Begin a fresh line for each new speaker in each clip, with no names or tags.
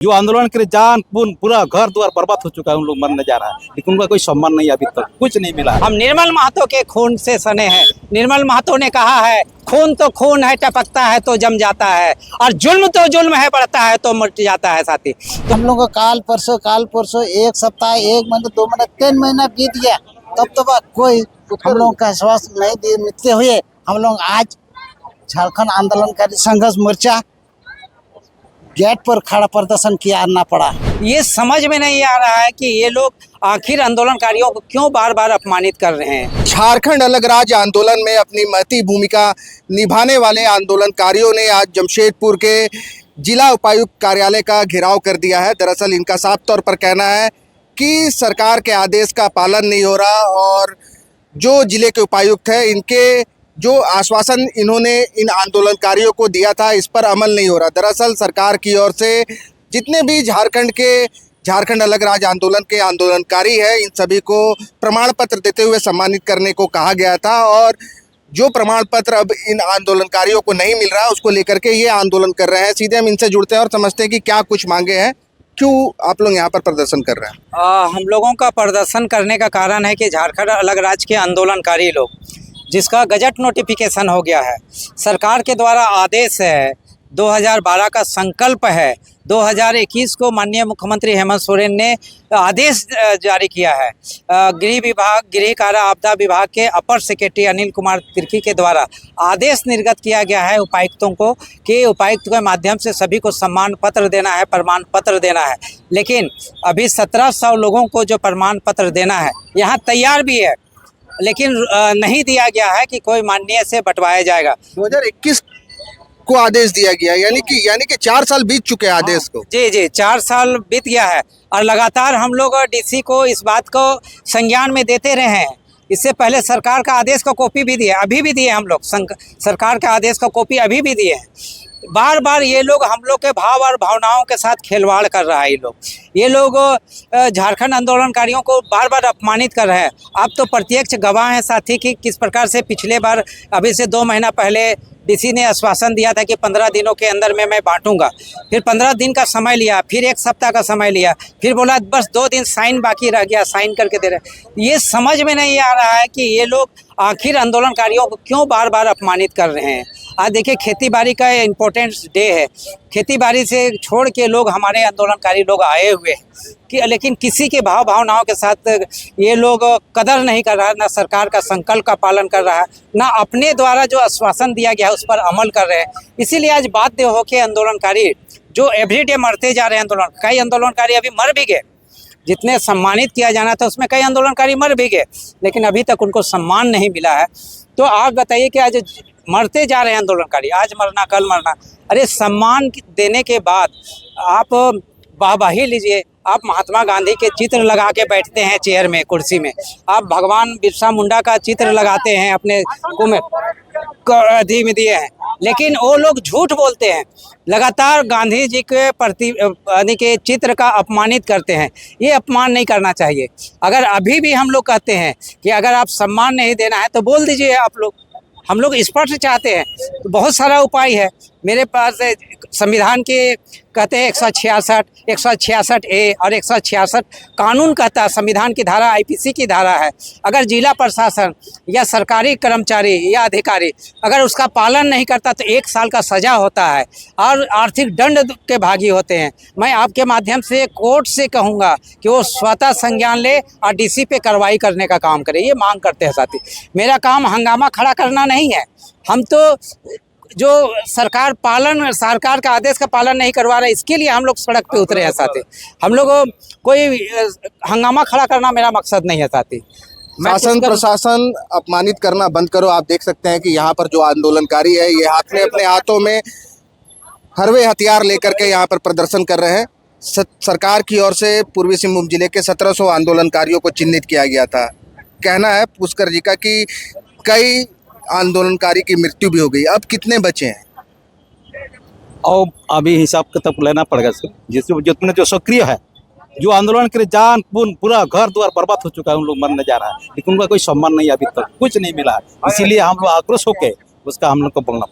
जो आंदोलन के लिए जान पूरा घर द्वार बर्बाद हो चुका है, उन लोग मरने जा रहा है, लेकिन उनका कोई सम्मान नहीं, अभी तक कुछ नहीं मिला।
हम निर्मल महतो के खून से सने हैं। निर्मल महतो ने कहा है, खून तो खून है, टपकता है तो जम जाता है, और जुल्म तो जुल्म है, बढ़ता है तो मिट जाता है साथी।
हम लोग काल परसों एक सप्ताह, 1 महीना, 2 महीना, 3 महीना बीत गया, तब तो कोई हम लोग का आश्वासन नहीं दिए। मिलते हुए हम लोग आज झारखंड आंदोलनकारी संघर्ष मोर्चा गेट पर खड़ा प्रदर्शन किया पड़ा।
ये समझ में नहीं आ रहा है कि ये लोग आखिर आंदोलनकारियों को क्यों बार बार अपमानित कर रहे हैं।
झारखंड अलग राज्य आंदोलन में अपनी महती भूमिका निभाने वाले आंदोलनकारियों ने आज जमशेदपुर के जिला उपायुक्त कार्यालय का घेराव कर दिया है। दरअसल इनका साफ तौर पर कहना है कि सरकार के आदेश का पालन नहीं हो रहा और जो जिले के उपायुक्त हैं इनके जो आश्वासन इन्होंने इन आंदोलनकारियों को दिया था, इस पर अमल नहीं हो रहा। दरअसल सरकार की ओर से जितने भी झारखंड अलग राज्य आंदोलन के आंदोलनकारी हैं, इन सभी को प्रमाण पत्र देते हुए सम्मानित करने को कहा गया था, और जो प्रमाण पत्र अब इन आंदोलनकारियों को नहीं मिल रहा, उसको लेकर के ये आंदोलन कर रहे हैं। सीधे हम इनसे जुड़ते हैं और समझते हैं कि क्या कुछ मांगे हैं, क्यों आप लोग यहाँ पर प्रदर्शन कर रहे हैं।
हम लोगों का प्रदर्शन करने का कारण है कि झारखंड अलग राज्य के आंदोलनकारी लोग, जिसका गजट नोटिफिकेशन हो गया है, सरकार के द्वारा आदेश है, 2012 का संकल्प है, 2021 को माननीय मुख्यमंत्री हेमंत सोरेन ने आदेश जारी किया है। गृह विभाग, गृह कारा आपदा विभाग के अपर सेक्रेटरी अनिल कुमार तिर्की के द्वारा आदेश निर्गत किया गया है उपायुक्तों को कि उपायुक्त के माध्यम से सभी को सम्मान पत्र देना है, प्रमाण पत्र देना है। लेकिन अभी 1700 लोगों को जो प्रमाण पत्र देना है यहाँ तैयार भी है, लेकिन नहीं दिया गया है कि कोई माननीय से बंटवाया जाएगा।
2021 को आदेश दिया गया, यानी कि 4 साल बीत चुके हैं आदेश को।
जी 4 साल बीत गया है, और लगातार हम लोग डीसी को इस बात को संज्ञान में देते रहे हैं। इससे पहले सरकार का आदेश का कॉपी भी दिया, अभी भी दिए हम लोग, सरकार का आदेश का कॉपी अभी भी दिए हैं। बार बार ये लोग हम लोग के भाव और भावनाओं के साथ खिलवाड़ कर रहा है। ये लोग झारखंड आंदोलनकारियों को बार बार अपमानित कर रहे हैं। आप तो प्रत्यक्ष गवाह हैं साथी कि किस प्रकार से पिछले बार, अभी से 2 महीना पहले डीसी ने आश्वासन दिया था कि 15 दिनों के अंदर में मैं बांटूंगा, फिर 15 दिन का समय लिया, फिर 1 सप्ताह का समय लिया, फिर बोला बस 2 दिन साइन बाकी रह गया, साइन करके दे रहे। ये समझ में नहीं आ रहा है कि ये लोग आखिर आंदोलनकारियों को क्यों बार बार अपमानित कर रहे हैं। आज देखिए, खेती बाड़ी का इम्पोर्टेंट डे है, खेती बाड़ी से छोड़ के लोग, हमारे आंदोलनकारी लोग आए हुए हैं कि, लेकिन किसी के भाव भावनाओं के साथ ये लोग कदर नहीं कर रहा है, ना सरकार का संकल्प का पालन कर रहा है, ना अपने द्वारा जो आश्वासन दिया गया है उस पर अमल कर रहे हैं। इसीलिए आज बाध्य होकर आंदोलनकारी जो एवरीडे मरते जा रहे हैं, कई आंदोलनकारी अभी मर भी गए, जितने सम्मानित किया जाना था उसमें कई आंदोलनकारी मर भी गए, लेकिन अभी तक उनको सम्मान नहीं मिला है। तो आप बताइए कि आज मरते जा रहे हैं आंदोलनकारी, आज मरना कल मरना। अरे सम्मान देने के बाद आप वाहवाही लीजिए। आप महात्मा गांधी के चित्र लगा के बैठते हैं चेयर में, कुर्सी में, आप भगवान बिरसा मुंडा का चित्र लगाते हैं अपने में दिए हैं, लेकिन वो लोग झूठ बोलते हैं, लगातार गांधी जी के प्रति के चित्र का अपमानित करते हैं। ये अपमान नहीं करना चाहिए। अगर अभी भी हम लोग कहते हैं कि अगर आप सम्मान नहीं देना है तो बोल दीजिए आप लोग, हम लोग स्पष्ट चाहते हैं। तो बहुत सारा उपाय है मेरे पास। संविधान के कहते हैं 166 ए और 166 कानून कहता है, संविधान की धारा, आईपीसी की धारा है। अगर जिला प्रशासन या सरकारी कर्मचारी या अधिकारी अगर उसका पालन नहीं करता तो 1 साल का सजा होता है और आर्थिक दंड के भागी होते हैं। मैं आपके माध्यम से कोर्ट से कहूँगा कि वो स्वतः संज्ञान ले और डीसी पे कार्रवाई करने का काम करे। ये मांग करते हैं साथी। मेरा काम हंगामा खड़ा करना नहीं है। हम तो जो सरकार का आदेश का पालन नहीं करवा रहा है, इसके लिए हम लोग सड़क पे उतरे हैं साथी। हम लोग कोई हंगामा खड़ा करना मेरा मकसद नहीं है साथी।
शासन प्रशासन अपमानित करना बंद करो। आप देख सकते हैं कि यहाँ पर जो आंदोलनकारी है ये अपने हाथों में हरवे हथियार लेकर के यहाँ पर प्रदर्शन कर रहे हैं। सरकार की ओर से पूर्वी सिंहभूम जिले के 1700 आंदोलनकारियों को चिन्हित किया गया था। कहना है पुष्कर जी का कि कई आंदोलनकारी की मृत्यु भी हो गई, अब कितने बचे हैं?
और अभी हिसाब किताब लेना पड़ेगा, जितने जो सक्रिय है, जो आंदोलन के लिए जान पूरा घर द्वार बर्बाद हो चुका है, उन लोग मरने जा रहा है, लेकिन उनका कोई सम्मान नहीं, अभी तक कुछ नहीं मिला है। इसीलिए हम लोग आक्रोश होके उसका हम लोग को बोलना।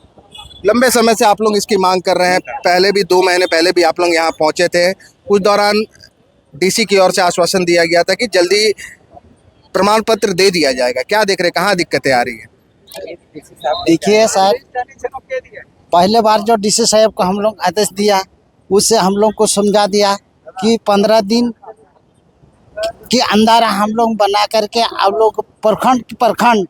लंबे समय से आप लोग इसकी मांग कर रहे हैं, पहले भी 2 महीने पहले भी आप लोग यहाँ पहुंचे थे। उस दौरान डीसी की ओर से आश्वासन दिया गया था कि जल्दी प्रमाण पत्र दे दिया जाएगा। क्या देख रहे, कहाँ दिक्कतें आ रही है?
देखिए सर, पहले बार जो डीसी साहब को हम लोग आदेश दिया, उससे हम लोग को समझा दिया कि 15 दिन के अंदर हम लोग बना करके आप लोग प्रखंड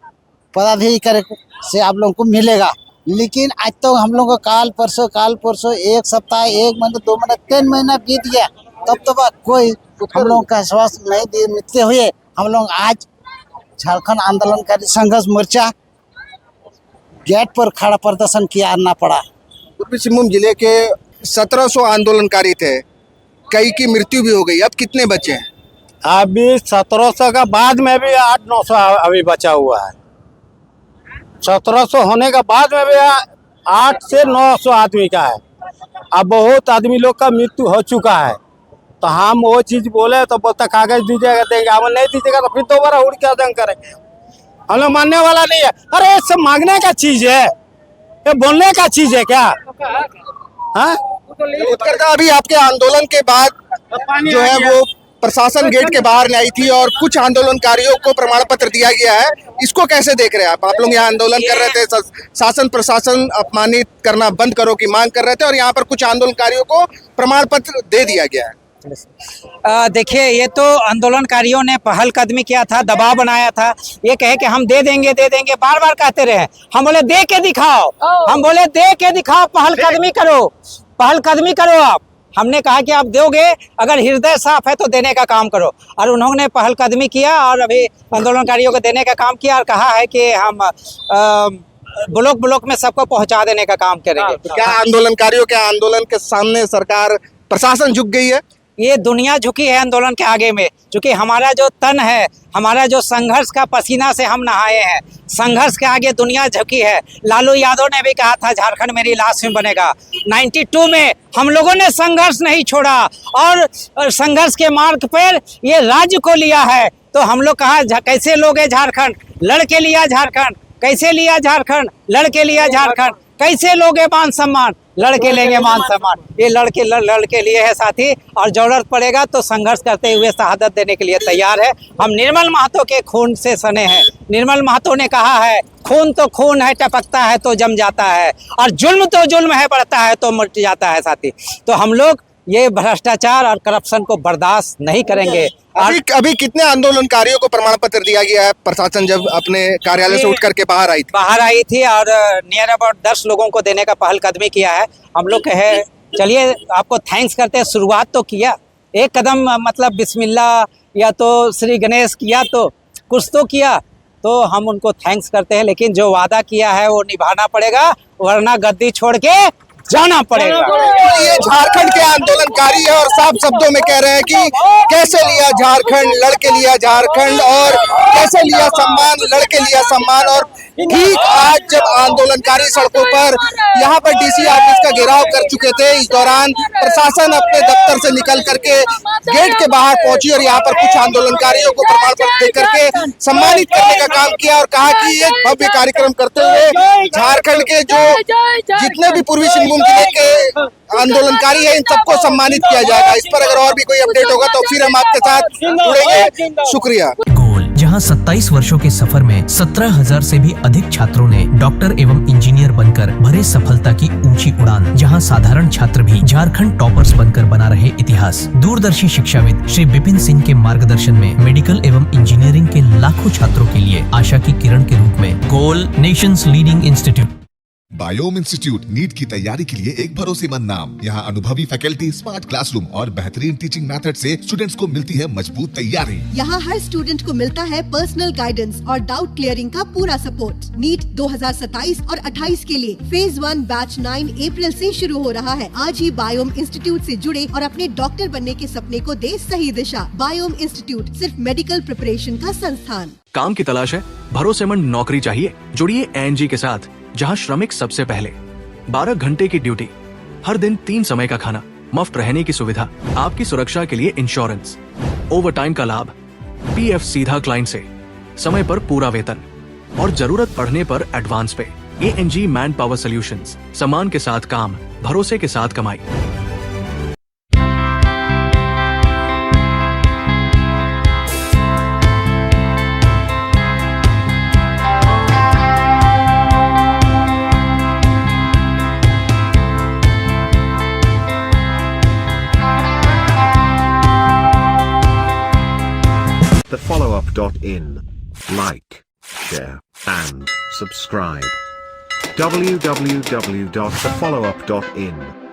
पदाधिकारी से आप लोगों को मिलेगा। लेकिन आज तो हम लोग को काल परसों 1 सप्ताह 1 महीना 2 महीना 3 महीना बीत गया, तब तो कोई हम लोग का आश्वासन नहीं देते हुए हम लोग आज झारखंड आंदोलनकारी संघर्ष मोर्चा गेट पर खड़ा प्रदर्शन किया आना पड़ा।
पूर्वी सिंहभूम जिले के 1700 आंदोलनकारी थे, कई की मृत्यु भी हो गई, अब कितने बचे हैं?
अभी 1700 का बाद में भी 800-900 अभी बचा हुआ है। 1700 होने का बाद में भी 8 से 900 आदमी का है। अब बहुत आदमी लोग का मृत्यु हो चुका है, तो हम वो चीज बोले तो बोलता कागज दीजिएगा देंगे, हम नहीं दीजिएगा तो फिर दोबारा उड़ के जंग करेंगे। हम लोग मानने वाला नहीं है। अरे ये सब मांगने का चीज है, ये बोलने का चीज है क्या? हाँ,
उत्कर्षा अभी आपके आंदोलन के बाद जो है वो प्रशासन गेट के बाहर आई थी और कुछ आंदोलनकारियों को प्रमाण पत्र दिया गया है, इसको कैसे देख रहे हैं आप? आप लोग यहाँ आंदोलन कर रहे थे, शासन प्रशासन अपमानित करना बंद करो की मांग कर रहे थे और यहाँ पर कुछ आंदोलनकारियों को प्रमाण पत्र दे दिया गया है।
देखिए, ये तो आंदोलनकारियों ने पहल कदमी किया था, दबाव बनाया था, ये कहे कि हम दे देंगे बार बार कहते रहे। हम बोले दे के दिखाओ, पहल कदमी करो आप। हमने कहा कि आप दोगे, अगर हृदय साफ है तो देने का काम करो, और उन्होंने पहल कदमी किया और अभी आंदोलनकारियों को देने का काम किया और कहा है कि हम ब्लॉक में सबको पहुंचा देने का काम करेंगे।
तो क्या आंदोलनकारियों के आंदोलन के सामने सरकार प्रशासन झुक गई है?
ये दुनिया झुकी है आंदोलन के आगे में, क्योंकि हमारा जो तन है, हमारा जो संघर्ष का पसीना से हम नहाए हैं, संघर्ष के आगे दुनिया झुकी है। लालू यादव ने भी कहा था झारखंड मेरी लाश में बनेगा। 92 में हम लोगों ने संघर्ष नहीं छोड़ा और संघर्ष के मार्ग पर ये राज्य को लिया है। तो हम लोग कहा कैसे लोगे झारखंड, लड़के लिया झारखंड, कैसे लिया झारखंड, लड़के लिया झारखंड, कैसे लोगे मान सम्मान, लड़के लेंगे मान सम्मान। ये लड़के लिए है साथी, और जरूरत पड़ेगा तो संघर्ष करते हुए शहादत देने के लिए तैयार है। हम निर्मल महतो के खून से सने हैं। निर्मल महतो ने कहा है, खून तो खून है, टपकता है तो जम जाता है, और जुल्म तो जुल्म है, बढ़ता है तो मिट जाता है साथी। तो हम लोग ये भ्रष्टाचार और करप्शन को बर्दाश्त नहीं करेंगे।
अभी कितने आंदोलनकारियों को प्रमाण पत्र दिया गया है? प्रशासन जब अपने कार्यालय से उठ करके बाहर आई थी और
नियर अबाउट 10 लोगों को देने का पहल कदमी किया है। हम लोग कहे चलिए आपको थैंक्स करते हैं, शुरुआत तो किया, एक कदम मतलब बिस्मिल्लाह या तो श्री गणेश किया, तो कुछ तो किया, तो हम उनको थैंक्स करते हैं। लेकिन जो वादा किया है वो निभाना पड़ेगा, वरना गद्दी छोड़ के जाना पड़ेगा।
ये झारखंड के आंदोलनकारी है और साफ शब्दों में कह रहे हैं कि कैसे लिया झारखंड, लड़के लिया झारखंड, और कैसे लिया सम्मान, लड़के लिया सम्मान। और ठीक आज जब आंदोलनकारी सड़कों पर यहाँ पर डीसी ऑफिस का घेराव कर चुके थे, इस दौरान प्रशासन अपने दफ्तर से निकल करके गेट के बाहर पहुंची और यहाँ पर कुछ आंदोलनकारियों को प्रमाण पत्र दे करके सम्मानित करने का काम किया और कहा कि एक भव्य कार्यक्रम करते हुए झारखंड के जो जितने भी पूर्वी सिंहभूम जिले के आंदोलनकारी है इन सबको सम्मानित किया जाएगा। इस पर अगर और भी कोई अपडेट होगा तो फिर हम आपके साथ जुड़ेंगे। शुक्रिया।
गोल, जहां 27 वर्षों के सफर में 17,000 से भी अधिक छात्रों ने डॉक्टर एवं इंजीनियर बनकर भरे सफलता की ऊंची उड़ान, जहां साधारण छात्र भी झारखंड टॉपर्स बनकर बना रहे इतिहास। दूरदर्शी शिक्षाविद श्री विपिन सिंह के मार्गदर्शन में मेडिकल एवं इंजीनियरिंग के लाखों छात्रों के लिए आशा की किरण के रूप में गोल, nations leading institute.
Biome institute NEET की तैयारी के लिए एक भरोसेमंद नाम। यहाँ अनुभवी फैकल्टी, स्मार्ट क्लासरूम और बेहतरीन टीचिंग मेथड से स्टूडेंट्स को मिलती है मजबूत तैयारी।
यहाँ हर स्टूडेंट को मिलता है पर्सनल गाइडेंस और डाउट क्लियरिंग का पूरा सपोर्ट। नीट 2027 और 28 के लिए फेज 1 बैच 9 अप्रैल से शुरू हो रहा है। आज ही बायोम इंस्टीट्यूट से जुड़े और अपने डॉक्टर बनने के सपने को दे सही दिशा। बायोम इंस्टीट्यूट सिर्फ मेडिकल प्रिपरेशन का संस्थान।
काम की तलाश है, भरोसेमंद नौकरी चाहिए? जुड़िए ANG के साथ, जहां श्रमिक सबसे पहले। 12 घंटे की ड्यूटी, हर दिन 3 समय का खाना, मुफ्त रहने की सुविधा, आपकी सुरक्षा के लिए इंश्योरेंस, ओवर टाइम का लाभ, PF सीधा क्लाइंट से, समय पर पूरा वेतन और जरूरत पड़ने पर एडवांस पे। ANG मैन पावर सॉल्यूशंस, सम्मान के साथ काम, भरोसे के साथ कमाई।
TheFollowUp.in. Like, share, and subscribe. www.thefollowup.in